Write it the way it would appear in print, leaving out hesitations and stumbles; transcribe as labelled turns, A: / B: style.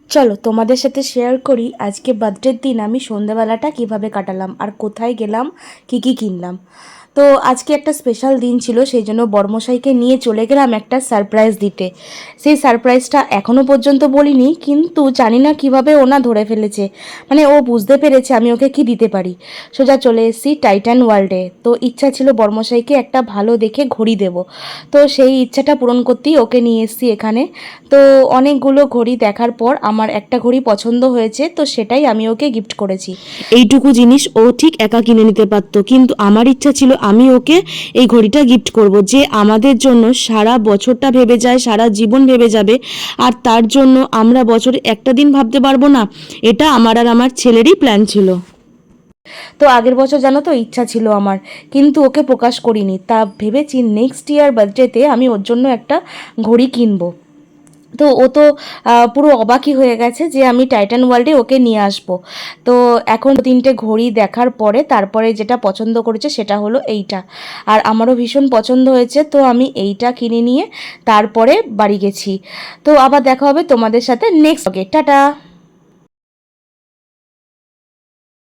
A: চলো তোমাদের সাথে শেয়ার করি আজকে বার্থডের দিন আমি সন্ধ্যাবেলাটা কিভাবে কাটালাম আর কোথায় গেলাম, কি কি কিনলাম। তো আজকে একটা স্পেশাল দিন ছিল, সেই জন্য বড়মশাইকে নিয়ে চলে গেলাম একটা সারপ্রাইজ দিতে। সেই সারপ্রাইজটা এখনও পর্যন্ত বলিনি, কিন্তু জানি না কিভাবে ওনা ধরে ফেলেছে, মানে ও বুঝতে পেরেছে আমি ওকে কি দিতে পারি। সোজা চলে এসেছি টাইটান ওয়ার্ল্ডে। তো ইচ্ছা ছিল বড়মশাইকে একটা ভালো দেখে ঘড়ি দেব, তো সেই ইচ্ছাটা পূরণ করতেই ওকে নিয়ে এসেছি এখানে। তো অনেকগুলো ঘড়ি দেখার পর আমার একটা ঘড়ি পছন্দ হয়েছে, তো সেটাই আমি ওকে গিফট করেছি।
B: এইটুকু জিনিস ও ঠিক একা কিনে নিতে পারতো, কিন্তু আমার ইচ্ছা ছিল আমি ওকে এই ঘড়িটা গিফট করব, যে আমাদের জন্য সারা বছরটা ভেবে যায়, সারা জীবন ভেবে যাবে। আর তার জন্য আমরা বছরে একটা দিন ভাবতে পারবো না, এটা আমার আর আমার ছেলেরই প্ল্যান ছিল।
A: তো আগের বছর জানো তো ইচ্ছা ছিল আমার, কিন্তু ওকে প্রকাশ করিনি। তা ভেবেছি নেক্সট ইয়ার বার্থডেতে আমি ওর জন্য একটা ঘড়ি কিনবো। তো ও তো পুরো অবাকই হয়ে গেছে যে আমি টাইটান ওয়ার্ল্ডে ওকে নিয়ে আসবো। তো এখন 3টে ঘড়ি দেখার পরে তারপরে যেটা পছন্দ করেছে সেটা হলো এইটা, আর আমারও ভীষণ পছন্দ হয়েছে। তো আমি এইটা কিনে নিয়ে তারপরে বাড়ি গেছি। তো আবার দেখা হবে তোমাদের সাথে নেক্সট। ওকে, টাটা।